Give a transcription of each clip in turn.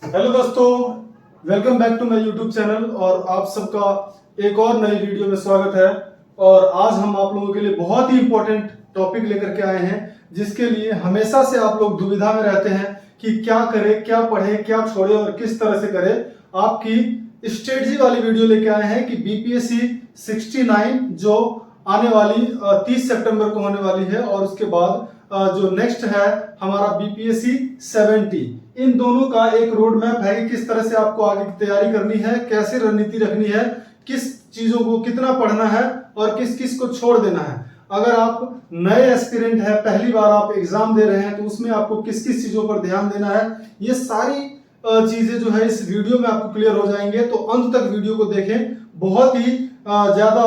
Hello दोस्तों, welcome back to my YouTube channel और आप सबका एक और नई वीडियो में स्वागत है। और आज हम आप लोगों के लिए बहुत ही इंपॉर्टेंट टॉपिक लेकर के आए हैं, जिसके लिए हमेशा से आप लोग दुविधा में रहते हैं कि क्या करें, क्या पढ़ें, क्या छोड़ें और किस तरह से करें। आपकी स्ट्रेटजी वाली वीडियो लेके आए हैं कि बीपीएससी 69 जो आने वाली 30 सितंबर को होने वाली है, और उसके बाद जो नेक्स्ट है हमारा बीपीएससी 70, इन दोनों का एक रोड मैप है कि किस तरह से आपको आगे की तैयारी करनी है, कैसे रणनीति रखनी है, किस चीजों को कितना पढ़ना है और किस किस को छोड़ देना है। अगर आप नए एस्पिरेंट है, पहली बार आप एग्जाम दे रहे हैं, तो उसमें आपको किस किस चीजों पर ध्यान देना है, ये सारी चीजें जो है इस वीडियो में आपको क्लियर हो जाएंगे। तो अंत तक वीडियो को देखें, बहुत ही ज्यादा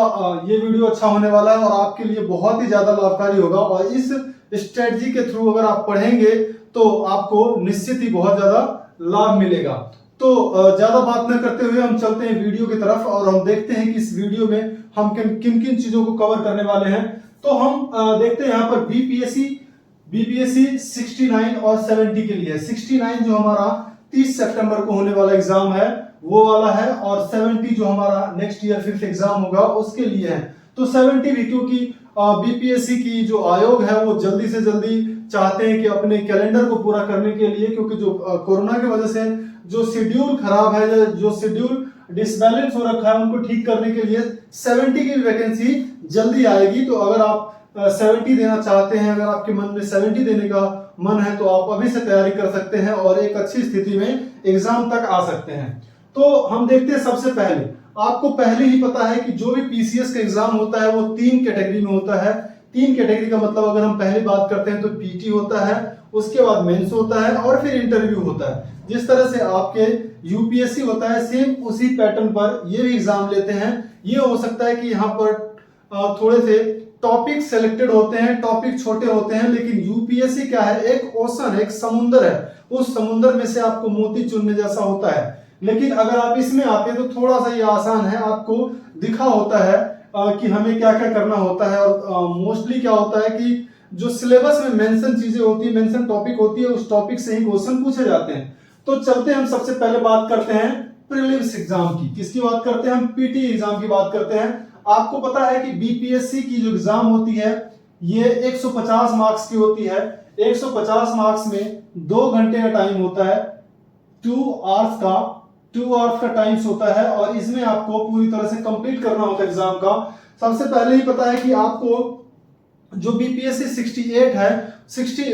ये वीडियो अच्छा होने वाला है और आपके लिए बहुत ही ज्यादा लाभकारी होगा। और इस स्ट्रेटजी के थ्रू अगर आप पढ़ेंगे तो आपको निश्चित ही बहुत ज्यादा लाभ मिलेगा। तो ज्यादा बात न करते हुए हम चलते हैं वीडियो की तरफ और हम देखते हैं कि इस वीडियो में हम किन किन चीजों को कवर करने वाले हैं। तो हम देखते हैं यहाँ पर बीपीएससी 69 और 70 के लिए। 69 जो हमारा 30 सितंबर को होने वाला एग्जाम है वो वाला है, और 70 जो हमारा नेक्स्ट ईयर फिफ्थ एग्जाम होगा उसके लिए है। तो 70 भी, क्योंकि बीपीएससी की जो आयोग है वो जल्दी से जल्दी चाहते हैं कि अपने कैलेंडर को पूरा करने के लिए, क्योंकि जो कोरोना की वजह से जो शेड्यूल खराब है, जो शेड्यूल डिसबैलेंस हो रखा है, उनको ठीक करने के लिए 70 की वैकेंसी जल्दी आएगी। तो अगर आप 70 देना चाहते हैं, अगर आपके मन में 70 देने का मन है, तो आप अभी से तैयारी कर सकते हैं और एक अच्छी स्थिति में एग्जाम तक आ सकते हैं। तो हम देखते हैं, सबसे पहले आपको पहले ही पता है कि जो भी पीसीएस का एग्जाम होता है वो 3 कैटेगरी में होता है। 3 कैटेगरी का मतलब अगर हम पहले बात करते हैं तो पीटी होता है, उसके बाद मेंस होता है और फिर इंटरव्यू होता है। जिस तरह से आपके यूपीएससी होता है, सेम उसी पैटर्न पर ये भी एग्जाम लेते हैं। ये हो सकता है कि यहाँ पर थोड़े से टॉपिक सेलेक्टेड होते हैं, टॉपिक छोटे होते हैं, लेकिन यूपीएससी क्या है, एक ओशन है, एक समुंदर है, उस समुंदर में से आपको मोती चुनने जैसा होता है। लेकिन अगर आप इसमें आते हैं तो थोड़ा सा ये आसान है, आपको दिखा होता है कि हमें क्या क्या करना होता है। और मोस्टली क्या होता है कि जो सिलेबस में मेंशन चीजें होती है, मेंशन टॉपिक होती है, उस टॉपिक से ही क्वेश्चन पूछे जाते हैं। तो चलते हैं, हम सबसे पहले बात करते हैं प्रीलिम्स एग्जाम की। किसकी बात करते हैं? हम पीटी एग्जाम की बात करते हैं। आपको पता है कि बीपीएससी की जो एग्जाम होती है ये 150 मार्क्स की होती है। 150 मार्क्स में 2 घंटे का टाइम होता है, 2 आवर्स का टाइम्स होता है, और इसमें आपको पूरी तरह से कंप्लीट करना होता है एग्जाम का। सबसे पहले ही पता है कि आपको जो बीपीएससी 68 है,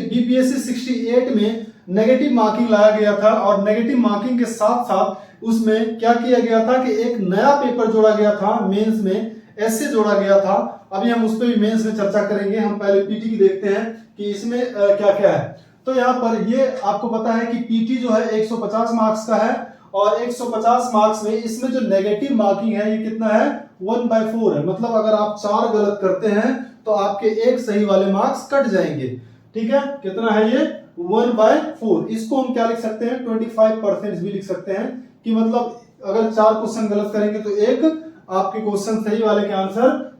बीपीएससी 68 में नेगेटिव मार्किंग लाया गया था, और नेगेटिव मार्किंग के साथ साथ उसमें क्या किया गया था कि एक नया पेपर जोड़ा गया था, मेंस में ऐसे जोड़ा गया था। अभी हम उस पर भी मेंस में चर्चा करेंगे। हम पहले पीटी की देखते हैं कि इसमें क्या क्या है। तो यहाँ पर ये आपको पता है कि पीटी जो है 150 मार्क्स का है, और 150 मार्क्स में इसमें जो नेगेटिव मार्किंग है ये कितना है, 1/4 है। मतलब अगर आप 4 गलत करते हैं तो आपके एक सही वाले मार्क्स कट जाएंगे। ठीक है, कितना है ये, 1/4। इसको हम क्या लिख सकते हैं, 25% भी लिख सकते हैं, कि मतलब अगर 4 क्वेश्चन गलत करेंगे तो एक आपके क्वेश्चन सही वाले के आंसर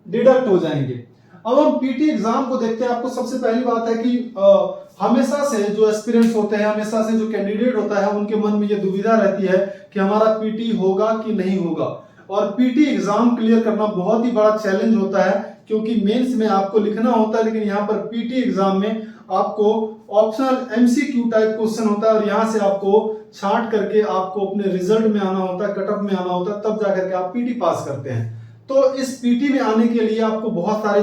डिडक्ट हो जाएंगे। अब हम पीटी एग्जाम को देखते हैं। आपको सबसे पहली बात है कि हमेशा से जो एस्पिरेंट्स होते हैं, हमेशा से जो कैंडिडेट होता है, उनके मन में ये दुविधा रहती है कि हमारा पीटी होगा कि नहीं होगा। और पीटी एग्जाम क्लियर करना बहुत ही बड़ा चैलेंज होता है, क्योंकि मेंस में आपको लिखना होता है, लेकिन यहाँ पर पीटी एग्जाम में आपको ऑप्शनल एमसीक्यू टाइप क्वेश्चन होता है, और यहाँ से आपको छांट करके आपको अपने रिजल्ट में आना होता है, कटअप में आना होता है, तब जाकर के आप पीटी पास करते हैं। तो इस पीटी में आने के लिए आपको बहुत सारे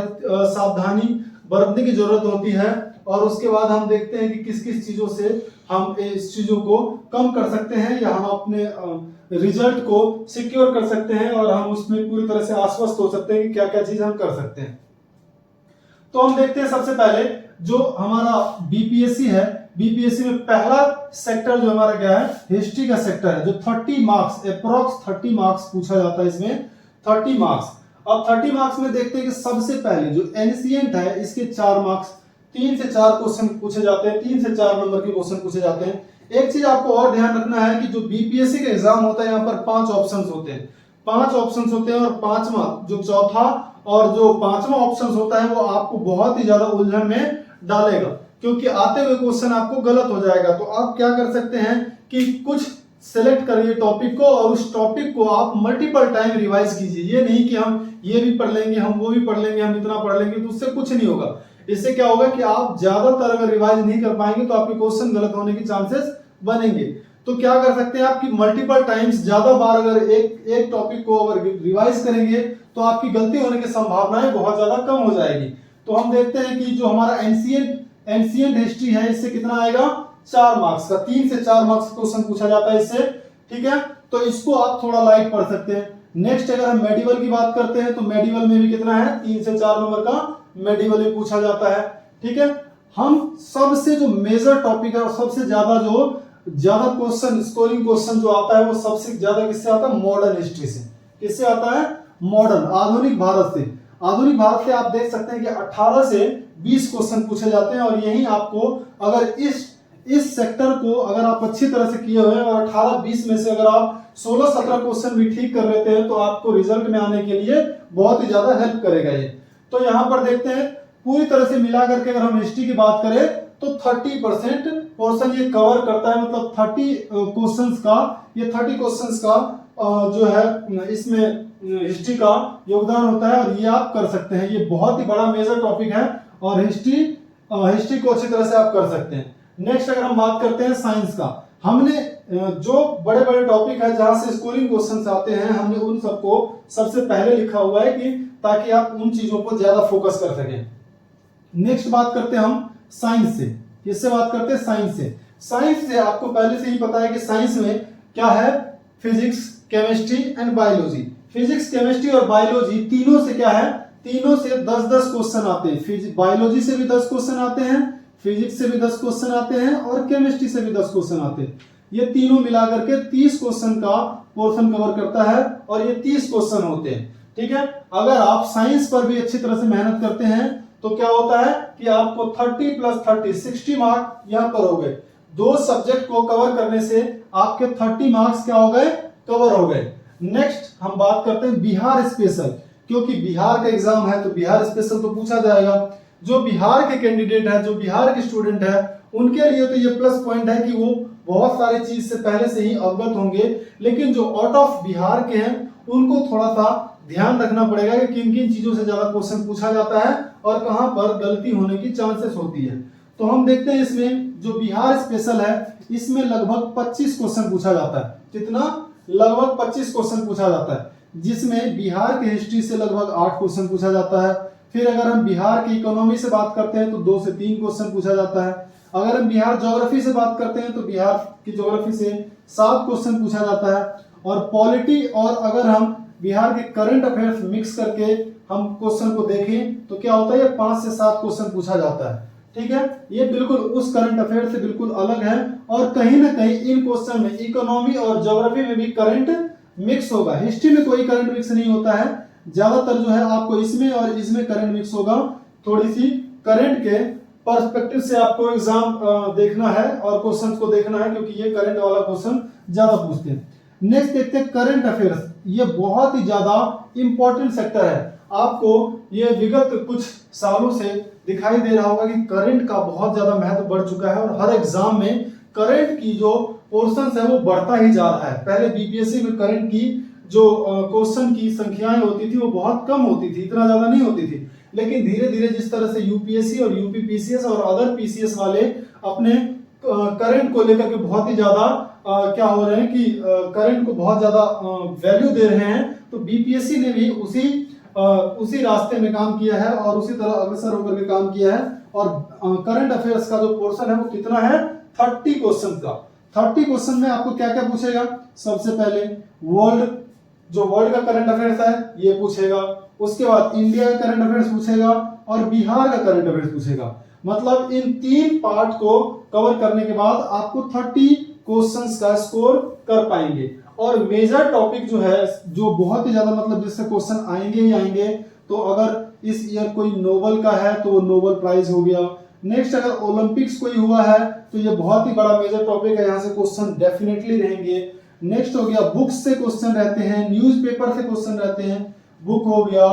सावधानी बरतने की जरूरत होती है। और उसके बाद हम देखते हैं कि किस किस चीजों से हम इस चीजों को कम कर सकते हैं, या हम अपने रिजल्ट को सिक्योर कर सकते हैं, और हम उसमें पूरी तरह से आश्वस्त हो सकते हैं कि क्या क्या चीज हम कर सकते हैं। तो हम देखते हैं, सबसे पहले जो हमारा बीपीएससी है, बीपीएससी में पहला सेक्टर जो हमारा क्या है, हिस्ट्री का सेक्टर है, जो 30 मार्क्स, अप्रोक्स 30 मार्क्स पूछा जाता है इसमें, 30 मार्क्स। अब 30 मार्क्स में देखते हैं कि सबसे पहले जो एंशिएंट है इसके 4 मार्क्स, 3 से 4 क्वेश्चन पूछे जाते हैं, 3 से 4 नंबर के क्वेश्चन पूछे जाते हैं। एक चीज आपको और ध्यान रखना है कि जो बीपीएससी का एग्जाम होता है, यहाँ पर 5 ऑप्शंस होते हैं, 5 ऑप्शंस होते हैं, और पांचवा जो चौथा और जो 5वां ऑप्शन होता है वो आपको बहुत ही ज्यादा उलझन में डालेगा। क्योंकि आते हुए क्वेश्चन आपको गलत हो जाएगा। तो आप क्या कर सकते हैं कि कुछ सेलेक्ट करिए टॉपिक को और उस टॉपिक को आप मल्टीपल टाइम रिवाइज कीजिए। ये नहीं कि हम ये भी पढ़ लेंगे, हम वो भी पढ़ लेंगे, हम इतना पढ़ लेंगे, तो उससे कुछ नहीं होगा। इससे क्या होगा कि आप ज्यादातर अगर रिवाइज नहीं कर पाएंगे तो आपके क्वेश्चन गलत होने के चांसेस बनेंगे। तो क्या कर सकते हैं आपकी मल्टीपल टाइम्स, ज्यादा बार अगर एक टॉपिक को अगर रिवाइज करेंगे तो आपकी गलती होने की संभावनाएं बहुत ज्यादा कम हो जाएगी। तो हम देखते हैं कि जो हमारा एंशिएंट हिस्ट्री है इससे कितना आएगा 4 मार्क्स का, 3 से 4 मार्क्स का क्वेश्चन पूछा जाता है इससे, ठीक है। तो इसको आप थोड़ा लाइट पढ़ सकते हैं। नेक्स्ट अगर हम मेडिवल की बात करते हैं तो मेडिवल में भी कितना है 3 से 4 नंबर का मेडिवल भी पूछा जाता है, ठीक है। हम सबसे जो मेजर टॉपिक है और सबसे ज्यादा क्वेश्चन स्कोरिंग क्वेश्चन जो आता है वो सबसे ज्यादा किससे आता है, मॉडर्न हिस्ट्री से। किससे आता है, मॉडर्न आधुनिक भारत से। आधुनिक भारत से आप देख सकते हैं कि 18 से 20 क्वेश्चन पूछे जाते हैं और यही आपको अगर इस सेक्टर को अगर आप अच्छी तरह से किए हुए हैं और 18-20 में से अगर आप 16-17 क्वेश्चन भी ठीक कर लेते हैं तो आपको रिजल्ट में आने के लिए बहुत ही ज्यादा हेल्प करेगा ये। तो यहाँ पर देखते हैं पूरी तरह से मिला करके अगर हम हिस्ट्री की बात करें तो 30% पोर्शन ये कवर करता है, मतलब 30 क्वेश्चंस का जो है इसमें हिस्ट्री का योगदान होता है और ये आप कर सकते हैं। ये बहुत ही बड़ा मेजर टॉपिक है और हिस्ट्री को अच्छी तरह से आप कर सकते हैं। नेक्स्ट अगर हम बात करते हैं साइंस का, हमने जो बड़े बड़े टॉपिक है जहां से स्कोरिंग क्वेश्चंस आते हैं हमने उन सबको सबसे पहले लिखा हुआ है कि ताकि आप उन चीजों पर ज्यादा फोकस कर सकें। नेक्स्ट बात करते हैं हम साइंस से। किससे बात करते हैं, साइंस से। साइंस से आपको पहले से ही पता है कि साइंस में क्या है, physics, chemistry and biology. Physics, chemistry और बायोलॉजी तीनों से क्या है, तीनों से 10-10 क्वेश्चन आते हैं। बायोलॉजी से भी 10 क्वेश्चन आते हैं, फिजिक्स से भी 10 क्वेश्चन आते हैं और केमिस्ट्री से भी 10 क्वेश्चन आते हैं। ये तीनों मिलाकर के 30 क्वेश्चन का पोर्शन कवर करता है और ये 30 क्वेश्चन होते हैं, ठीक है। अगर आप साइंस पर भी अच्छी तरह से मेहनत करते हैं तो क्या होता है कि आपको 30 + 30 60 मार्क यहाँ पर हो गए। 2 सब्जेक्ट को कवर करने से आपके 30 मार्क्स क्या हो गए, कवर हो गए। नेक्स्ट हम बात करते हैं बिहार स्पेशल, क्योंकि बिहार का एग्जाम है तो बिहार स्पेशल तो पूछा जाएगा। जो बिहार के कैंडिडेट है, जो बिहार के स्टूडेंट है, उनके लिए तो ये प्लस पॉइंट है कि वो बहुत सारी चीज से पहले से ही अवगत होंगे। लेकिन जो आउट ऑफ बिहार के हैं उनको थोड़ा सा ध्यान रखना पड़ेगा कि किन किन चीजों से ज्यादा क्वेश्चन पूछा जाता है और कहां पर गलती होने की चांसेस होती है। तो हम देखते हैं इसमें जो बिहार स्पेशल है इसमें लगभग 25 क्वेश्चन पूछा जाता है। कितना, लगभग 25 क्वेश्चन पूछा जाता है, जिसमें बिहार के हिस्ट्री से लगभग 8 क्वेश्चन पूछा जाता है। फिर अगर हम बिहार की इकोनॉमी से बात करते हैं तो 2 से 3 क्वेश्चन पूछा जाता है। अगर हम बिहार ज्योग्राफी से बात करते हैं तो बिहार की ज्योग्राफी से 7 क्वेश्चन पूछा जाता है। और पॉलिटी और अगर हम बिहार के करंट अफेयर्स मिक्स करके हम क्वेश्चन को देखें तो क्या होता है, 5 से 7 क्वेश्चन पूछा जाता है, ठीक है। ये बिल्कुल उस करंट अफेयर से बिल्कुल अलग है और कहीं ना कहीं इन क्वेश्चन में इकोनॉमी और ज्योग्राफी में भी करंट मिक्स होगा। हिस्ट्री में कोई करंट मिक्स नहीं होता है, ज्यादातर जो है आपको इसमें और इसमें करंट मिक्स होगा। थोड़ी सी करंट के पर्सपेक्टिव से आपको एग्जाम देखना है और क्वेश्चन को देखना है, क्योंकि ये करंट वाला क्वेश्चन ज्यादा पूछते हैं। नेक्स्ट देखते हैं करंट अफेयर्स। ये बहुत ही ज्यादा इंपॉर्टेंट सेक्टर है। आपको ये विगत कुछ सालों से दिखाई दे रहा होगा कि करंट का बहुत ज्यादा महत्व बढ़ चुका है और हर एग्जाम में करंट की जो पोर्शंस है वो बढ़ता ही जा रहा है। पहले बीपीएससी में करंट की जो क्वेश्चन की संख्याएं होती थी वो बहुत कम होती थी, इतना ज्यादा नहीं होती थी। लेकिन धीरे धीरे जिस तरह से यूपीएससी और यूपीपीसीएस और अदर पीसीएस वाले अपने करंट को लेकर के बहुत ही ज्यादा क्या हो रहे हैं कि करंट को बहुत ज्यादा वैल्यू दे रहे हैं, तो बीपीएससी ने भी उसी रास्ते में काम किया है और उसी तरह अग्रसर होकर के काम किया है। और करंट अफेयर्स का जो पोर्शन है वो कितना है, 30 क्वेश्चन का। 30 क्वेश्चन में आपको क्या क्या पूछेगा, सबसे पहले वर्ल्ड का करंट अफेयर्स है ये पूछेगा, उसके बाद इंडिया का करंट अफेयर्स पूछेगा और बिहार का करंट अफेयर्स पूछेगा। मतलब इन 3 पार्ट को कवर करने के बाद आपको 30 क्वेश्चंस का स्कोर कर पाएंगे। और मेजर टॉपिक जो है, जो बहुत ही ज्यादा मतलब जिससे क्वेश्चन आएंगे ही आएंगे, तो अगर इस ईयर कोई नोबेल का है तो वो नोबेल प्राइज हो गया। नेक्स्ट अगर ओलंपिक्स कोई हुआ है तो ये बहुत ही बड़ा मेजर टॉपिक है, यहाँ से क्वेश्चन डेफिनेटली रहेंगे। नेक्स्ट हो गया बुक्स से क्वेश्चन रहते हैं, न्यूज़पेपर से क्वेश्चन रहते हैं, बुक हो गया,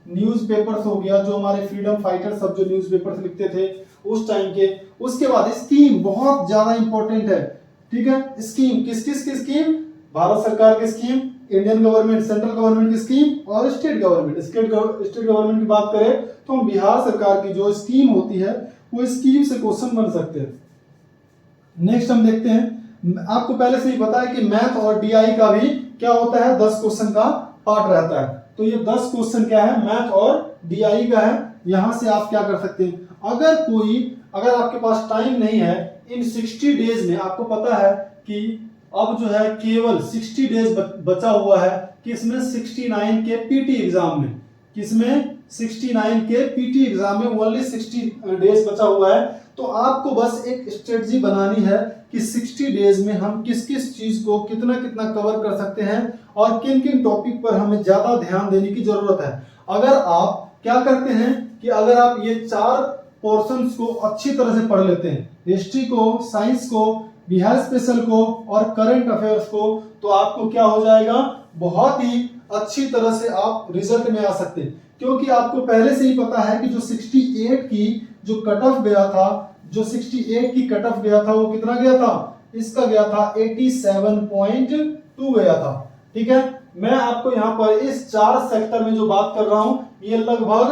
न्यूज़पेपर्स हो गया, जो हमारे फ्रीडम फाइटर सब जो न्यूज़पेपर्स लिखते थे उस टाइम के। उसके बाद स्कीम बहुत ज्यादा इंपॉर्टेंट है, ठीक है। स्कीम किस किस की स्कीम? भारत सरकार की scheme, Indian government central government की स्कीम और स्टेट गवर्नमेंट। स्टेट गवर्नमेंट की बात करें तो हम बिहार सरकार की जो स्कीम होती है वो स्कीम से क्वेश्चन बन सकते हैं। नेक्स्ट हम देखते हैं, आपको पहले से ही पता है कि मैथ और डीआई का भी क्या होता है, 10 क्वेश्चन का पार्ट रहता है। तो ये 10 क्वेश्चन क्या है, मैथ और डीआई का है। यहां से आप क्या कर सकते हैं, अगर आपके पास टाइम नहीं है इन 60 डेज में, आपको पता है कि अब जो है केवल 60 डेज बचा हुआ है, किसमें 69 के पीटी एग्जाम में, किसमें 69 के पीटी एग्जाम में ओनली 60 डेज बचा हुआ है। तो आपको बस एक स्ट्रेटजी बनानी है कि 60 डेज में हम किस किस चीज को कितना कितना कवर कर सकते हैं और किन किन टॉपिक पर हमें ज्यादा ध्यान देने की जरूरत है। अगर आप क्या करते हैं कि अगर आप ये 4 पोर्शंस को अच्छी तरह से पढ़ लेते हैं, हिस्ट्री को, साइंस को, बिहार स्पेशल को और करंट अफेयर्स को, तो आपको क्या हो जाएगा, बहुत ही अच्छी तरह से आप रिजल्ट में आ सकते हैं। क्योंकि आपको पहले से ही पता है कि जो 68 की जो कट ऑफ गया था, जो 68 की कट ऑफ गया था वो कितना गया था, इसका गया था 87.2 गया था, ठीक है। मैं आपको यहाँ पर इस 4 सेक्टर में जो बात कर रहा हूं ये लगभग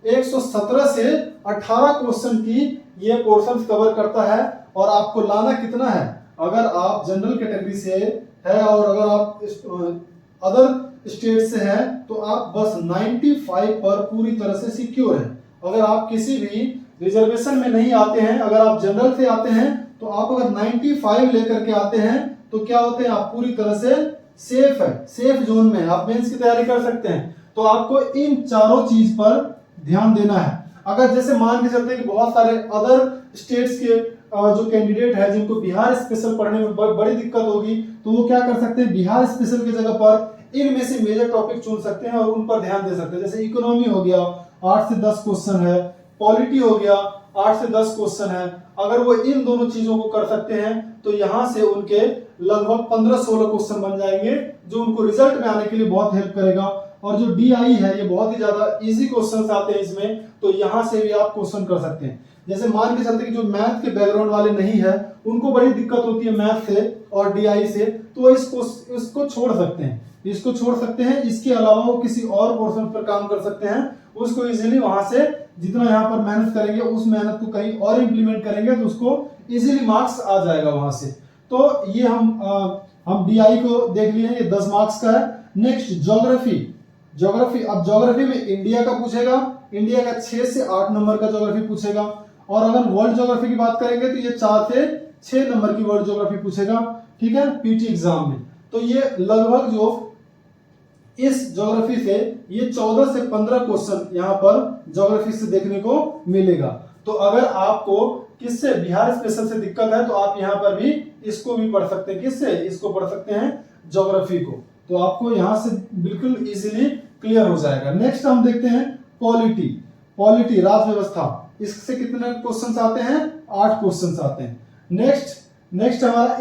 117 से 18 क्वेश्चन की ये पोर्शन कवर करता है। और आपको लाना कितना है, अगर आप जनरल कैटेगरी से है और अगर आप अदर स्टेट से हैं तो आप बस 95 पर पूरी तरह से सिक्योर हैं। अगर आप किसी भी रिजर्वेशन में नहीं आते हैं, अगर आप जनरल से आते हैं तो आप अगर 95 लेकर के आते हैं तो क्या होते हैं, आप पूरी तरह से सेफ है, सेफ जोन में आप मेंस की तैयारी कर सकते हैं। तो आपको इन चारों चीज पर ध्यान देना है। अगर जैसे मान के चलते हैं कि बहुत सारे अदर स्टेट्स के जो कैंडिडेट है जिनको बिहार स्पेशल पढ़ने में बड़ी दिक्कत होगी, तो वो क्या कर सकते हैं, बिहार स्पेशल की जगह पर इनमें से मेजर टॉपिक चुन सकते हैं और उन पर ध्यान दे सकते हैं। जैसे इकोनॉमी हो गया, 8 से 10 क्वेश्चन है, पॉलिटी हो गया 8 से 10 क्वेश्चन है। अगर वो इन दोनों चीजों को कर सकते हैं तो यहां से उनके लगभग 15-16 क्वेश्चन बन जाएंगे, जो उनको रिजल्ट में आने के लिए बहुत हेल्प करेगा। और जो डीआई है ये बहुत ही ज्यादा इजी क्वेश्चंस आते हैं इसमें, तो यहां से भी आप क्वेश्चन कर सकते हैं। जैसे मान के चलते कि जो मैथ के बैकग्राउंड वाले नहीं है उनको बड़ी दिक्कत होती है मैथ से और डीआई से, तो इसको छोड़ सकते हैं, इसको छोड़ सकते हैं। इसके अलावा वो किसी और पोर्शन पर काम कर सकते हैं, उसको इजीली वहां से जितना यहाँ पर मेहनत करेंगे उस मेहनत को कहीं और इम्प्लीमेंट करेंगे तो उसको इजीली मार्क्स आ जाएगा वहां से। तो ये हम डीआई को देख लिए, ये 10 मार्क्स का है। Next geography. अब ज्योग्राफी में इंडिया का पूछेगा, इंडिया का 6 से 8 नंबर का ज्योग्राफी पूछेगा। और अगर वर्ल्ड ज्योग्राफी की बात करेंगे तो ये 4 से 6 नंबर की वर्ल्ड ज्योग्राफी पूछेगा, ठीक है, पीटी एग्जाम में। तो ये लगभग जो इस ज्योग्राफी से ये 14 से 15 क्वेश्चन यहाँ पर ज्योग्राफी से देखने को मिलेगा। तो अगर आपको किससे बिहार स्पेशल से दिक्कत है तो आप यहाँ पर भी इसको भी पढ़ सकते हैं, किससे, इसको पढ़ सकते हैं ज्योग्राफी को, तो आपको यहाँ से बिल्कुल इजीली क्लियर हो जाएगा। नेक्स्ट हम देखते हैं पॉलिटी राज्य व्यवस्था। इससे कितने क्वेश्चंस आते हैं, 8 क्वेश्चंस आते हैं। नेक्स्ट हमारा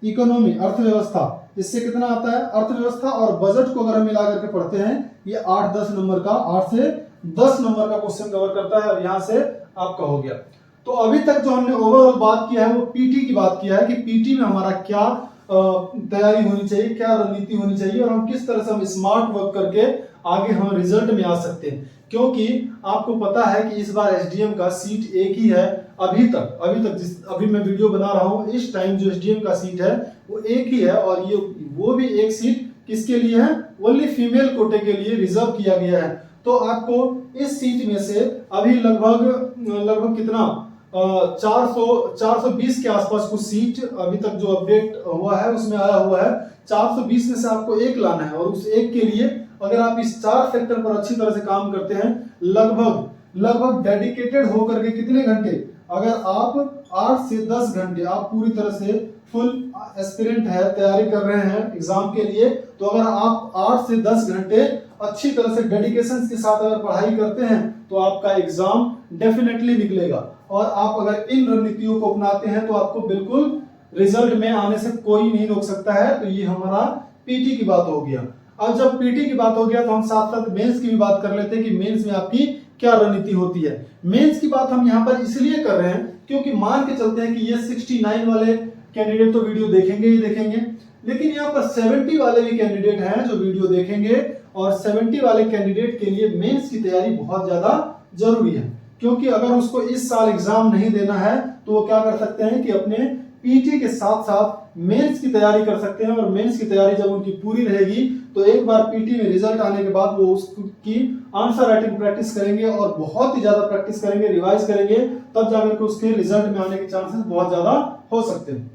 इकोनॉमी अर्थव्यवस्था। इससे कितना आता है, अर्थव्यवस्था और बजट को अगर हम मिला करके पढ़ते हैं ये 8-10 नंबर का, 8 से 10 नंबर का क्वेश्चन कवर करता है। और यहाँ से आपका हो गया। तो अभी तक जो हमने ओवरऑल बात किया है वो पीटी की बात किया है कि पीटी में हमारा क्या तैयारी होनी चाहिए, क्या रणनीति होनी चाहिए और हम किस तरह से हम स्मार्ट वर्क करके आगे हम रिजल्ट में आ सकते हैं। क्योंकि आपको पता है कि इस बार एसडीएम का सीट एक ही है अभी तक अभी मैं वीडियो बना रहा हूं, इस टाइम जो एसडीएम का सीट है वो एक ही है। और ये वो भी एक सीट किसके लिए है, ओनली फीमेल कोटे के लिए रिजर्व किया गया है। तो आपको इस सीट में से अभी लगभग कितना 420 के आसपास कुछ सीट अभी तक जो अपडेट हुआ है उसमें आया हुआ है। 420 में से आपको एक लाना है और उस एक के लिए अगर आप इस 4 फैक्टर पर अच्छी तरह से काम करते हैं, लगभग डेडिकेटेड होकर के कितने घंटे, अगर आप 8 से 10 घंटे आप पूरी तरह से फुल एस्पिरेंट है, तैयारी कर रहे हैं एग्जाम के लिए, तो अगर आप 8 से 10 घंटे अच्छी तरह से डेडिकेशन के साथ अगर पढ़ाई करते हैं तो आपका एग्जाम डेफिनेटली निकलेगा। और आप अगर इन रणनीतियों को अपनाते हैं तो आपको बिल्कुल रिजल्ट में आने से कोई नहीं रोक सकता है। तो ये हमारा पीटी की बात हो गया। अब जब पीटी की बात हो गया तो हम साथ साथ मेंस की भी बात कर लेते हैं कि मेंस में आपकी क्या रणनीति होती है। मेंस की बात हम यहाँ पर इसलिए कर रहे हैं क्योंकि मान के चलते हैं कि ये 69 वाले कैंडिडेट तो वीडियो देखेंगे ही देखेंगे, लेकिन यहाँ पर 70 वाले भी कैंडिडेट हैं जो वीडियो देखेंगे, और 70 वाले कैंडिडेट के लिए मेंस की तैयारी बहुत ज्यादा जरूरी है। क्योंकि अगर उसको इस साल एग्जाम नहीं देना है तो वो क्या कर सकते हैं कि अपने पीटी के साथ साथ मेंस की तैयारी कर सकते हैं, और मेंस की तैयारी जब उनकी पूरी रहेगी तो एक बार पीटी में रिजल्ट आने के बाद वो उसकी आंसर राइटिंग प्रैक्टिस करेंगे और बहुत ही ज्यादा प्रैक्टिस करेंगे, रिवाइज करेंगे, तब जाकर के उसके रिजल्ट में आने के चांसेस बहुत ज्यादा हो सकते हैं।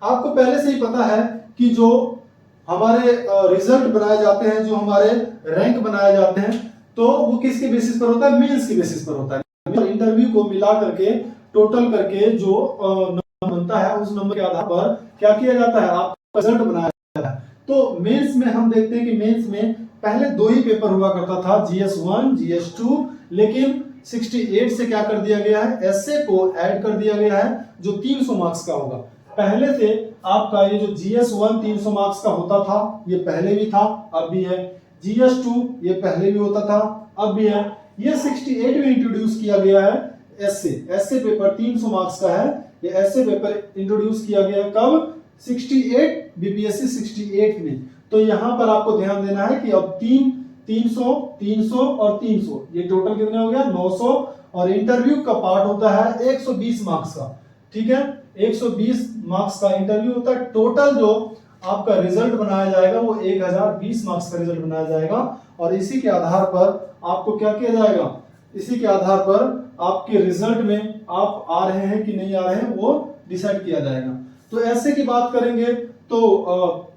आपको पहले से ही पता है कि जो हमारे रिजल्ट बनाए जाते हैं, जो हमारे रैंक बनाए जाते हैं, तो वो किसके बेसिस पर होता है? मेंस के बेसिस पर होता है। इंटरव्यू को मिला करके टोटल करके जो नंबर बनता है उस नंबर के आधार पर क्या किया जाता है? आपका रिजल्ट बनाया जाता है। तो मेंस में हम देखते हैं कि मेंस में पहले 2 ही पेपर हुआ करता था, GS1 GS2, लेकिन 68 से क्या कर दिया गया है? एसए को ऐड कर दिया गया है जो 300 मार्क्स का होगा। पहले से आपका ये जो GS1 300 मार्क्स का होता था, ये पहले भी था, अब भी है। GS2 ये पहले भी होता था, अब भी है। ये 68 में इंट्रोड्यूस किया गया है एसए पेपर 300 मार्क्स का है। ये एसए पेपर इंट्रोड्यूस किया गया है कब? 68 बीपीएससी 68 में। तो यहां पर आपको ध्यान देना है कि अब 300 300 और 300 ये टोटल कितने हो गया? 900, और इंटरव्यू का पार्ट होता है 120 मार्क्स का। ठीक है, 120 मार्क्स का इंटरव्यू होता है। टोटल जो आपका रिजल्ट बनाया जाएगा वो 1020 मार्क्स का रिजल्ट बनाया जाएगा, और इसी के आधार पर आपको क्या किया जाएगा? इसी के आधार पर आपके रिजल्ट में आप आ रहे हैं कि नहीं आ रहे हैं वो डिसाइड किया जाएगा। तो ऐसे की बात करेंगे तो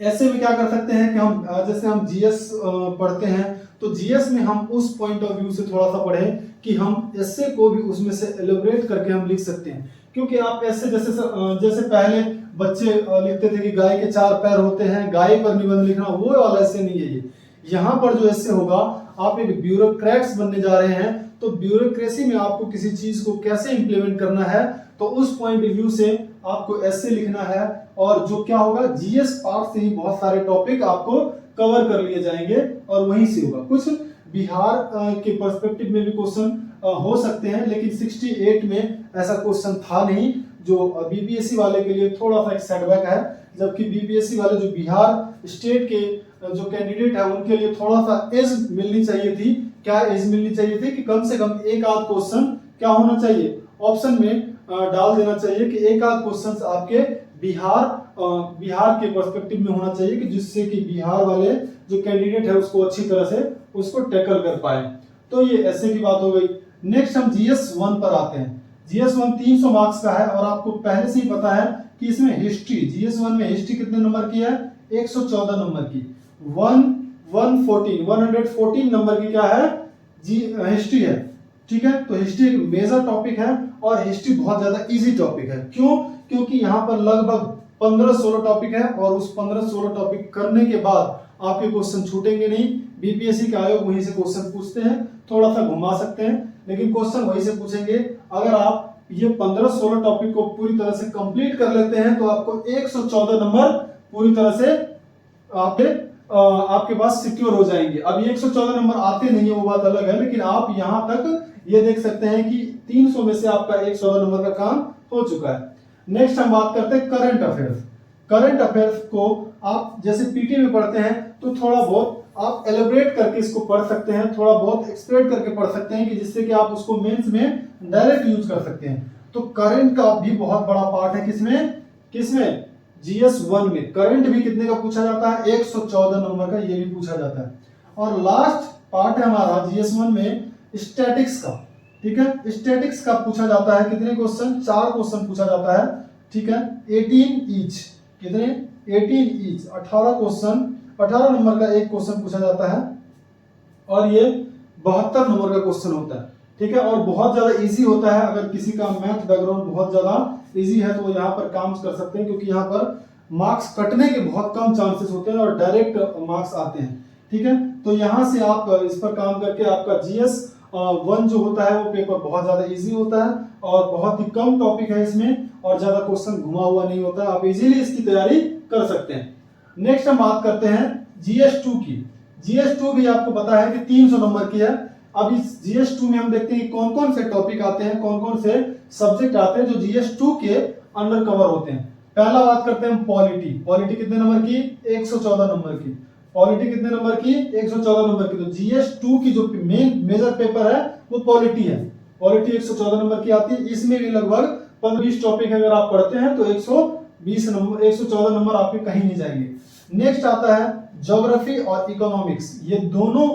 ऐसे में क्या कर सकते हैं कि हम जैसे हम जीएस पढ़ते हैं तो जीएस में हम उस पॉइंट ऑफ व्यू से थोड़ा सा पढ़ें कि हम ऐसे को भी उसमें से एलिब्रेट करके हम लिख सकते हैं। क्योंकि आप ऐसे जैसे पहले बच्चे लिखते थे कि गाय के 4 पैर होते हैं, गाय पर निबंध लिखना, वो वाला ऐसे नहीं है। ये यहाँ पर जो ऐसे होगा, आप एक ब्यूरोक्रेट्स बनने जा रहे हैं, तो ब्यूरोक्रेसी में आपको किसी चीज को कैसे इंप्लीमेंट करना है, तो उस पॉइंट ऑफ व्यू से आपको ऐसे लिखना है। और जो क्या होगा, जीएस पार्ट से ही बहुत सारे टॉपिक आपको कवर कर लिए जाएंगे और वहीं से होगा। कुछ बिहार के पर्सपेक्टिव में भी क्वेश्चन हो सकते हैं, लेकिन 68 में ऐसा क्वेश्चन था नहीं, जो बीपीएससी वाले के लिए थोड़ा सा एक सेटबैक है। जबकि बीपीएससी वाले जो बिहार स्टेट के जो कैंडिडेट है उनके लिए थोड़ा सा एज मिलनी चाहिए थी। क्या एज मिलनी चाहिए थी कि कम से कम एक आध क्वेश्चन क्या होना चाहिए, ऑप्शन में डाल देना चाहिए कि एक आध क्वेश्चंस आपके बिहार के पर्सपेक्टिव में होना चाहिए, कि जिससे कि बिहार वाले जो कैंडिडेट है उसको अच्छी तरह से उसको टैकल कर पाए। तो ये ऐसे की बात हो गई। नेक्स्ट हम GS1 पर आते हैं। GS1 300 मार्क्स का है, और आपको पहले से ही पता है कि इसमें हिस्ट्री, GS1 में हिस्ट्री कितने नंबर की है? 114 नंबर की। 114 नंबर की क्या है? हिस्ट्री है। ठीक है, तो हिस्ट्री एक मेजर टॉपिक है, और हिस्ट्री बहुत ज्यादा इजी टॉपिक है। क्यों? क्योंकि यहाँ पर लगभग 15-16 टॉपिक है, और उस 15-16 टॉपिक करने के बाद आपके क्वेश्चन छूटेंगे नहीं। बीपीएससी के आयोग वहीं से क्वेश्चन पूछते हैं, थोड़ा सा घुमा सकते हैं, लेकिन क्वेश्चन वहीं से पूछेंगे। अगर आप ये 15-16 टॉपिक को पूरी तरह से कंप्लीट कर लेते हैं तो आपको 114 नंबर पूरी तरह से आपके पास सिक्योर हो जाएंगे। अब ये 114 नंबर आते नहीं है वो बात अलग है, लेकिन आप यहां तक ये देख सकते हैं कि 300 में से आपका 114 नंबर का काम हो चुका है। नेक्स्ट हम बात करते हैं करंट अफेयर्स। करंट अफेयर्स को आप जैसे पीटी में पढ़ते हैं तो थोड़ा बहुत आप एलिब्रेट करके इसको पढ़ सकते हैं, थोड़ा बहुत एक्सप्लेन करके पढ़ सकते हैं, कि जिससे कि आप उसको मेंस में डायरेक्ट यूज कर सकते हैं। तो करंट का भी बहुत बड़ा पार्ट है किसमें GS1 में। करंट भी कितने का पूछा जाता है? 114 नंबर का, ये भी पूछा जाता है। और लास्ट पार्ट है हमारा GS1 में स्टैटिक्स का। ठीक है, स्टैटिक्स का पूछा जाता है कितने क्वेश्चन? 4 क्वेश्चन पूछा जाता है। ठीक है, 18 ईच, कितने? 18 ईच, 18 क्वेश्चन, 18 नंबर का एक क्वेश्चन पूछा जाता है, और ये 72 नंबर का क्वेश्चन होता है। ठीक है, और बहुत ज्यादा इजी होता है। अगर किसी का मैथ बैकग्राउंड बहुत ज्यादा इजी है तो वो यहाँ पर काम कर सकते हैं, क्योंकि यहाँ पर मार्क्स कटने के बहुत कम चांसेस होते हैं और डायरेक्ट मार्क्स आते हैं। ठीक है, तो यहाँ से आप इस पर काम करके आपका GS1 जो होता है वो पेपर बहुत ज्यादा इजी होता है, और बहुत ही कम टॉपिक है इसमें, और ज्यादा क्वेश्चन घुमा हुआ नहीं होता है। आप इजीली इसकी तैयारी कर सकते हैं। नेक्स्ट हम बात करते हैं GS2 की। GS2 भी आपको पता है कि 300 नंबर की है। अब इस GS2 में हम देखते हैं कि कौन कौन से टॉपिक आते हैं, कौन कौन से सब्जेक्ट आते हैं जो GS2 के अंडर कवर होते हैं। पहला बात करते हैं पॉलिटी। पॉलिटी कितने नंबर की? 114 नंबर की। पॉलिटी कितने नंबर की? 114 नंबर की। तो GS2 की जो मेजर पेपर है वो पॉलिटी है। पॉलिटी 114 नंबर की आती है। इसमें भी लगभग 15-20 टॉपिक अगर आप पढ़ते हैं तो 114 नंबर आपके कहीं नहीं जाएंगे। नेक्स्ट आता है ज्योग्राफी और इकोनॉमिक्स। ये दोनों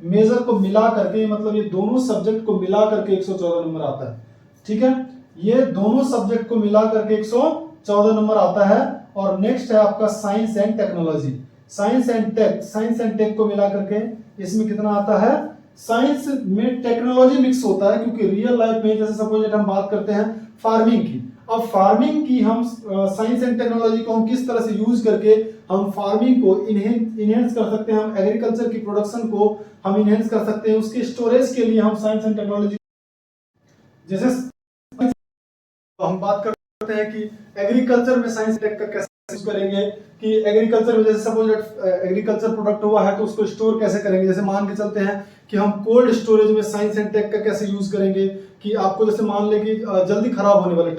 मेजर को मिला करके, मतलब ये दोनों सब्जेक्ट को मिला करके 114 नंबर आता है। ठीक है, ये दोनों सब्जेक्ट को मिला करके 114 नंबर आता है। और नेक्स्ट है आपका science and technology. Science and tech को मिला करके इसमें कितना आता है? साइंस में टेक्नोलॉजी मिक्स होता है, क्योंकि रियल लाइफ में जैसे सपोज हम बात करते हैं फार्मिंग की। अब फार्मिंग की हम साइंस एंड टेक्नोलॉजी को हम किस तरह से यूज करके हम फार्मिंग को इनहेंस कर सकते हैं, हम एग्रीकल्चर की प्रोडक्शन को हम इनहेंस कर सकते हैं, उसके स्टोरेज के लिए हम साइंस एंड टेक्नोलॉजी, जैसे हम बात करते हैं कि एग्रीकल्चर में साइंस टेक का कैसे यूज करेंगे, कि एग्रीकल्चर में जैसे सपोज एग्रीकल्चर प्रोडक्ट हुआ है तो उसको स्टोर कैसे करेंगे। जैसे मान के चलते हैं कि हम कोल्ड स्टोरेज में साइंस एंड टेक का कैसे यूज करेंगे, कि आपको जैसे मान ले कि जल्दी खराब होने वाले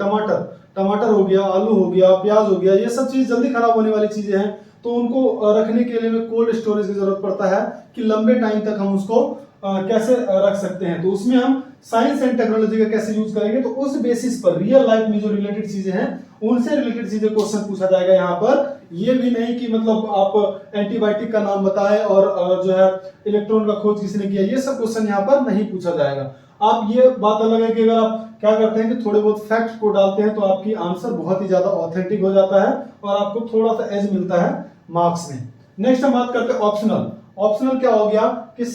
टमाटर हो गया, आलू हो गया, प्याज हो गया, ये सब चीज जल्दी खराब होने वाली चीजें हैं, तो उनको रखने के लिए कोल्ड स्टोरेज की जरूरत पड़ता है कि लंबे टाइम तक हम उसको कैसे रख सकते हैं। तो उसमें हम साइंस एंड टेक्नोलॉजी का कैसे यूज करेंगे, तो उस बेसिस पर रियल लाइफ में जो रिलेटेड चीजें हैं उनसे रिलेटेड चीजें क्वेश्चन पूछा जाएगा यहाँ पर। ये भी नहीं कि मतलब आप एंटीबायोटिक का नाम बताएं और जो है इलेक्ट्रॉन का खोज किसने किया, ये सब क्वेश्चन यहाँ पर नहीं पूछा जाएगा। आप ये बात अलग है कि अगर आप क्या करते हैं कि थोड़े बहुत फैक्ट को डालते हैं तो आपकी आंसर बहुत ही ज्यादा ऑथेंटिक हो जाता है और आपको थोड़ा सा एज मिलता है मार्क्स में। नेक्स्ट हम बात करते हैं ऑप्शनल। ऑप्शनल क्या हो गया कि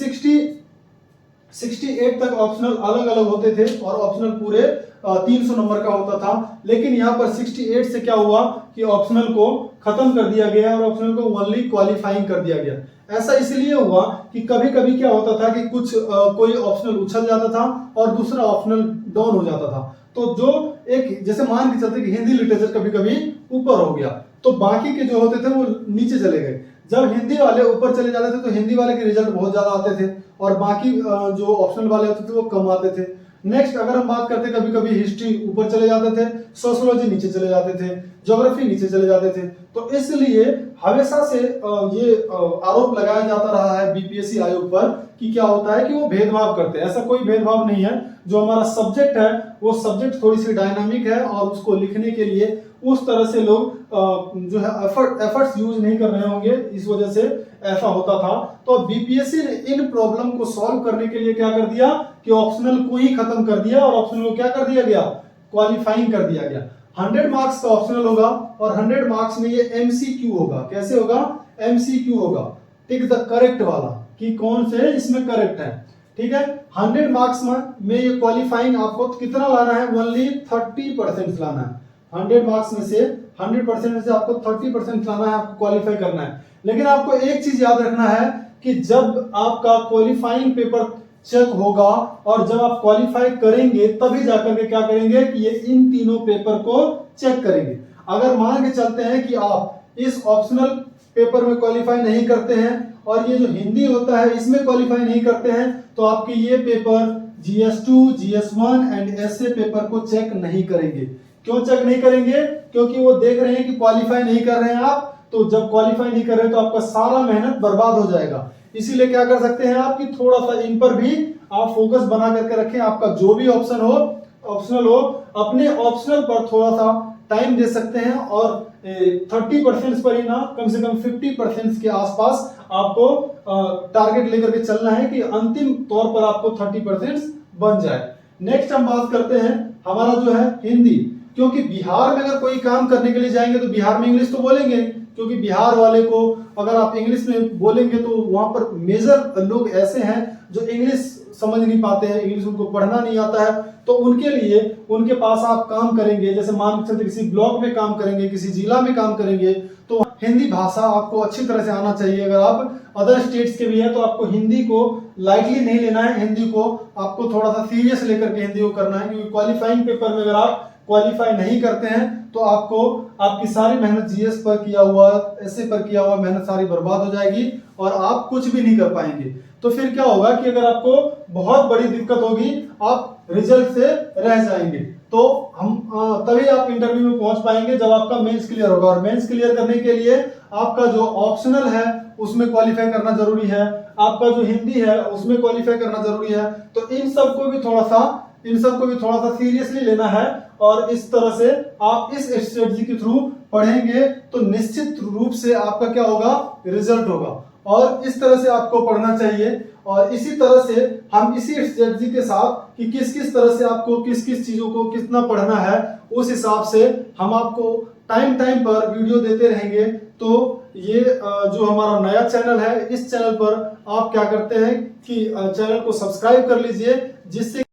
68 तक ऑप्शनल अलग अलग होते थे और ऑप्शनल पूरे 300 नंबर का होता था। लेकिन यहाँ पर 68 से क्या हुआ कि ऑप्शनल को खत्म कर दिया गया और ऑप्शनल को ओनली क्वालिफाइंग कर दिया गया। ऐसा इसलिए हुआ कि कभी कभी क्या होता था कि कुछ कोई ऑप्शनल उछल जाता था और दूसरा ऑप्शनल डाउन हो जाता था। तो जो एक जैसे मान के चलते कि हिंदी लिटरेचर कभी कभी ऊपर हो गया तो बाकी के जो होते थे वो नीचे चले गए। जब हिंदी वाले ऊपर चले जाते थे तो हिंदी वाले के रिजल्ट बहुत ज्यादा आते थे और बाकी जो ऑप्शनल वाले होते थे वो कम आते थे। नेक्स्ट अगर हम बात करते कभी कभी हिस्ट्री ऊपर चले जाते थे, सोशियोलॉजी नीचे चले जाते थे, ज्योग्राफी नीचे चले जाते थे। तो इसलिए हमेशा से ये आरोप लगाया जाता रहा है बीपीएससी आयोग पर कि क्या होता है कि वो भेदभाव करते हैं। ऐसा कोई भेदभाव नहीं है। जो हमारा सब्जेक्ट है वो सब्जेक्ट थोड़ी सी डायनामिक है और उसको लिखने के लिए उस तरह से लोग जो है एफर्ट्स यूज नहीं कर रहे होंगे, इस वजह से ऐसा होता था। तो बीपीएससी ने इन प्रॉब्लम को सॉल्व करने के लिए क्या कर दिया कि ऑप्शनल को ही खत्म कर दिया और ऑप्शनल को क्या कर दिया गया, क्वालिफाइंग कर दिया गया। 100 मार्क्स का ऑप्शनल होगा और 100 मार्क्स में ये एमसीक्यू होगा। कैसे होगा? एमसीक्यू होगा, टिक द करेक्ट वाला कि कौन से इसमें करेक्ट है। ठीक है, 100 मार्क्स में ये क्वालिफाइंग आपको कितना लाना है? ओनली 30% लाना है। 100 मार्क्स में से 100% में से आपको 30% लाना है, आपको क्वालिफाई करना है। लेकिन आपको एक चीज याद रखना है कि जब आपका क्वालिफाइंग पेपर चेक होगा और जब आप क्वालिफाई करेंगे तभी जाकर के क्या करेंगे कि ये इन तीनों पेपर को चेक करेंगे। अगर मान के चलते हैं कि आप इस ऑप्शनल पेपर में क्वालिफाई नहीं करते हैं और ये जो हिंदी होता है इसमें क्वालिफाई नहीं करते हैं तो आपके ये paper GS2, GS1 and essay paper को चेक नहीं करेंगे। क्यों चेक नहीं करेंगे? क्योंकि वो देख रहे हैं कि क्वालिफाई नहीं कर रहे हैं आप, तो जब क्वालिफाई नहीं कर रहे तो आपका सारा मेहनत बर्बाद हो जाएगा। इसीलिए क्या कर सकते हैं आप कि थोड़ा सा इन पर भी आप फोकस बना करके रखें। आपका जो भी ऑप्शन हो, ऑप्शनल हो, अपने ऑप्शनल पर थोड़ा सा टाइम दे सकते हैं और 30% पर ही ना, कम से कम 50% के आसपास आपको टारगेट लेकर के चलना है कि अंतिम तौर पर आपको 30% बन जाए। नेक्स्ट हम बात करते हैं हमारा जो है हिंदी। क्योंकि बिहार में अगर कोई काम करने के लिए जाएंगे तो बिहार में इंग्लिश तो बोलेंगे, क्योंकि बिहार वाले को अगर आप इंग्लिश में बोलेंगे तो वहां पर मेजर लोग ऐसे हैं जो इंग्लिश समझ नहीं पाते हैं, इंग्लिश उनको पढ़ना नहीं आता है। तो उनके लिए उनके पास आप काम करेंगे, जैसे मान के चलते किसी ब्लॉक में काम करेंगे, किसी जिला में काम करेंगे, तो हिंदी भाषा आपको अच्छी तरह से आना चाहिए। अगर आप अदर स्टेट्स के भी है तो आपको हिंदी को लाइटली नहीं लेना है, हिंदी को आपको थोड़ा सा सीरियस लेकर के हिंदी को करना है। क्योंकि क्वालिफाइंग पेपर में अगर आप क्वालिफाई नहीं करते हैं तो आपको आपकी सारी मेहनत जीएस पर किया हुआ, एसए पर किया हुआ मेहनत सारी बर्बाद हो जाएगी और आप कुछ भी नहीं कर पाएंगे। तो फिर क्या होगा कि अगर आपको बहुत बड़ी दिक्कत होगी, आप रिजल्ट से रह जाएंगे। तो हम तभी आप इंटरव्यू में पहुंच पाएंगे जब आपका मेंस क्लियर होगा। और मेंस क्लियर करने के लिए आपका जो ऑप्शनल है उसमें क्वालिफाई करना जरूरी है, आपका जो हिंदी है उसमें क्वालिफाई करना जरूरी है। तो इन सबको भी थोड़ा सा सीरियसली लेना है और इस तरह से आप इस स्ट्रेटजी के थ्रू पढ़ेंगे तो निश्चित रूप से आपका क्या होगा, रिजल्ट होगा। और इस तरह से आपको पढ़ना चाहिए और इसी तरह से हम इसी स्ट्रेटजी के साथ कि किस किस तरह से आपको किस किस चीजों को कितना पढ़ना है, उस हिसाब से हम आपको टाइम टाइम पर वीडियो देते रहेंगे। तो ये जो हमारा नया चैनल है, इस चैनल पर आप क्या करते हैं कि चैनल को सब्सक्राइब कर लीजिए, जिससे